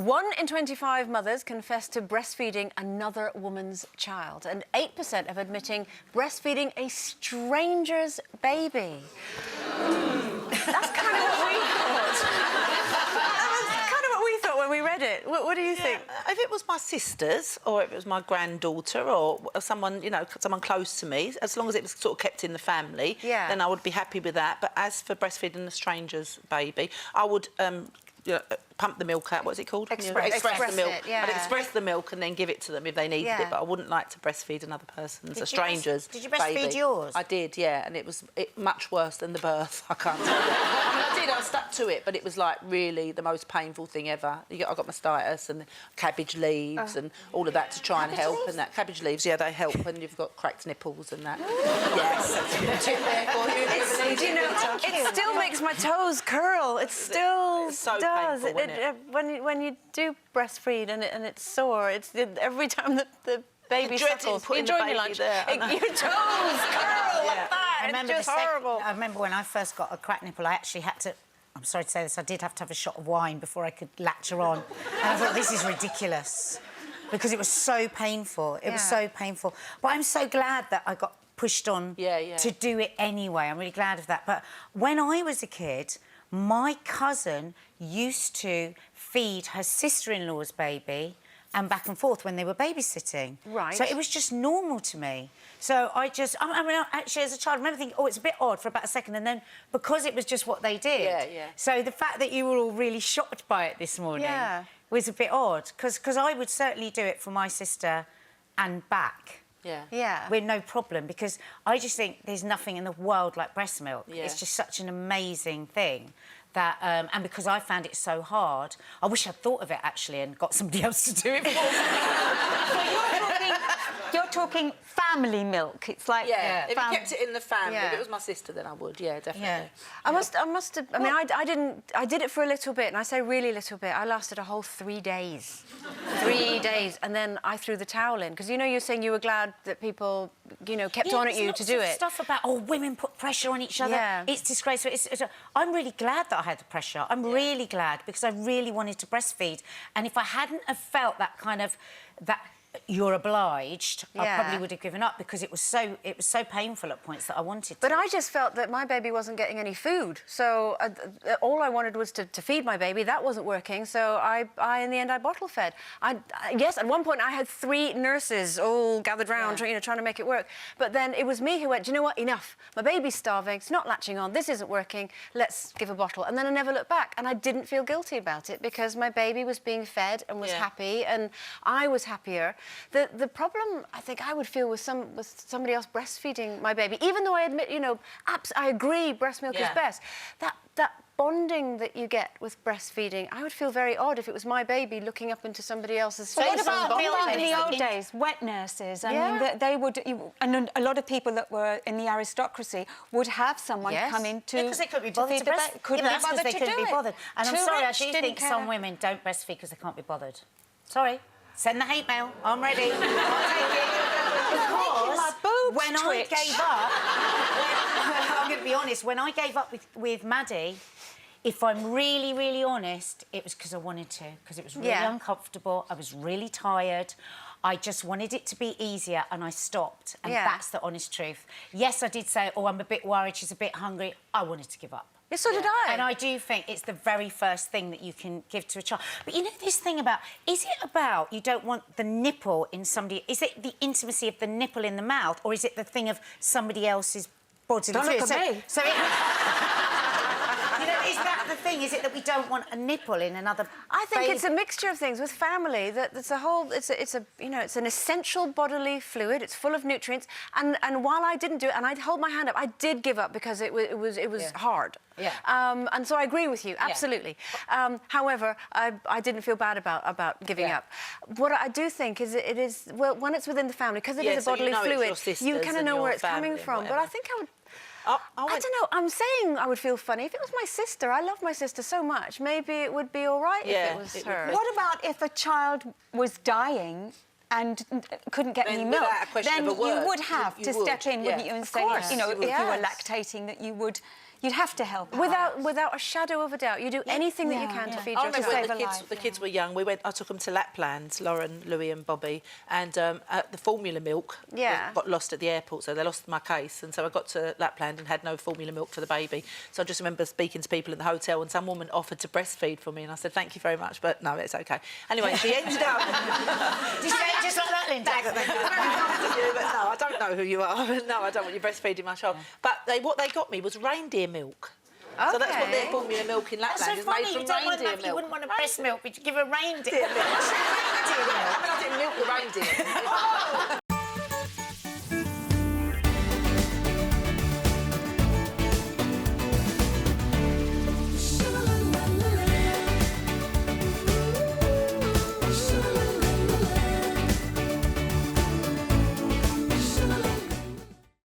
1 in 25 mothers confess to breastfeeding another woman's child, and 8% of admitting breastfeeding a stranger's baby. That's kind of what we thought. That's kind of what we thought when we read it. What do you think? If it was my sisters or if it was my granddaughter or someone, you know, someone close to me, as long as it was sort of kept in the family, then I would be happy with that. But as for breastfeeding a stranger's baby, I would... pump the milk out. What's it called? Express the milk. it, yeah. I'd express the milk and then give it to them if they needed it. But I wouldn't like to breastfeed another person's, a stranger's. Did you breastfeed yours? I did, yeah, and it was much worse than the birth. I can't tell you. I did. I stuck to it, but it was like really the most painful thing ever. I got mastitis and cabbage leaves and all of that to try and help. And that cabbage leaves, yeah, they help when you've got cracked nipples and that. Yes, that's a tip there for you. Do you know, it still makes my toes curl. It still so does. Painful, when you do breastfeed and it's sore, every time that the baby suckles, you enjoy your lunch, your toes curl like that. It's just horrible. I remember when I first got a cracked nipple, I actually had to... I'm sorry to say this, I did have to have a shot of wine before I could latch her on. And I thought, this is ridiculous. Because it was so painful. It was so painful. But I'm so glad that I got pushed on to do it anyway. I'm really glad of that. But when I was a kid, my cousin used to feed her sister-in-law's baby and back and forth when they were babysitting. Right. So it was just normal to me. So I mean, actually, as a child, I remember thinking, oh, it's a bit odd for about a second, and then because it was just what they did. So the fact that you were all really shocked by it this morning was a bit odd, because I would certainly do it for my sister and back. With no problem, because I just think there's nothing in the world like breast milk. It's just such an amazing thing that, and because I found it so hard, I wish I'd thought of it actually and got somebody else to do it for me. So you're talking family milk. It's like if you kept it in the family. If it was my sister, then I would. Definitely. I must have. I mean, I didn't. I did it for a little bit, and I say really little bit. I lasted a whole 3 days. 3 days, and then I threw the towel in, because you know you're saying you were glad that people, you know, kept on at you to do it. Stuff about women put pressure on each other. It's disgraceful. I'm really glad that I had the pressure. I'm really glad, because I really wanted to breastfeed, and if I hadn't have felt that kind of you're obliged, I probably would have given up, because it was so painful at points that I wanted to. But I just felt that my baby wasn't getting any food, so all I wanted was to feed my baby. That wasn't working, so I in the end I bottle fed. Yes, at one point I had 3 nurses all gathered round, trying to make it work. But then it was me who went, do you know what? Enough. My baby's starving. It's not latching on. This isn't working. Let's give a bottle. And then I never looked back, and I didn't feel guilty about it, because my baby was being fed and was happy, and I was happier. The problem I think I would feel with somebody else breastfeeding my baby, even though I admit, you know, I agree breast milk is best. That bonding that you get with breastfeeding, I would feel very odd if it was my baby looking up into somebody else's face. What about bonding? in the old days, wet nurses? I mean, they would, and a lot of people that were in the aristocracy would have someone come in to... because they couldn't be bothered to breastfeed. They couldn't be bothered. And I'm sorry, I do think some women don't breastfeed because they can't be bothered. Sorry. Send the hate mail. I'm ready. I'll take it. Because when I gave up... I'm going to be honest. When I gave up with Maddie, if I'm really, really honest, it was because I wanted to. Because it was really uncomfortable. I was really tired. I just wanted it to be easier, and I stopped. And that's the honest truth. Yes, I did say, oh, I'm a bit worried, she's a bit hungry. I wanted to give up. Yes, so did I. And I do think it's the very first thing that you can give to a child. But you know this thing about, is it about you don't want the nipple in somebody... Is it the intimacy of the nipple in the mouth, or is it the thing of somebody else's bodily fluid? Don't look at me. So you know, is that the thing? Is it that we don't want a nipple in another... I think it's a mixture of things with family. It's a whole... It's you know, it's an essential bodily fluid. It's full of nutrients. And while I didn't do it, and I'd hold my hand up, I did give up because it was hard. And so I agree with you, absolutely. However, I didn't feel bad about giving up. What I do think is it is, well, when it's within the family, because it is a bodily fluid, you kind of know where it's coming from. But I think I would... I don't know. I'm saying I would feel funny. If it was my sister, I love my sister so much, maybe it would be all right if it was her. What about if a child was dying and couldn't get any milk? Then you would have to step in, wouldn't you, and say, you know, if you were lactating, that you would You'd have to help her. Without a shadow of a doubt. You do anything that you can to feed I your remember child. when the kids were young, I took them to Lapland, Lauren, Louis and Bobby, and the formula milk got lost at the airport, so they lost my case, and so I got to Lapland and had no formula milk for the baby. So I just remember speaking to people in the hotel, and some woman offered to breastfeed for me, and I said, thank you very much, but no, it's OK. Anyway, she ended up... Did you say it just like that, Linda? But no, I don't know who you are. No, I don't want you breastfeeding my child. But what they got me was reindeer milk. Okay. So that's what their formula milk in Lapland is made from reindeer milk. You wouldn't want a breast milk, but you give a reindeer milk. I mean, I didn't milk the reindeer.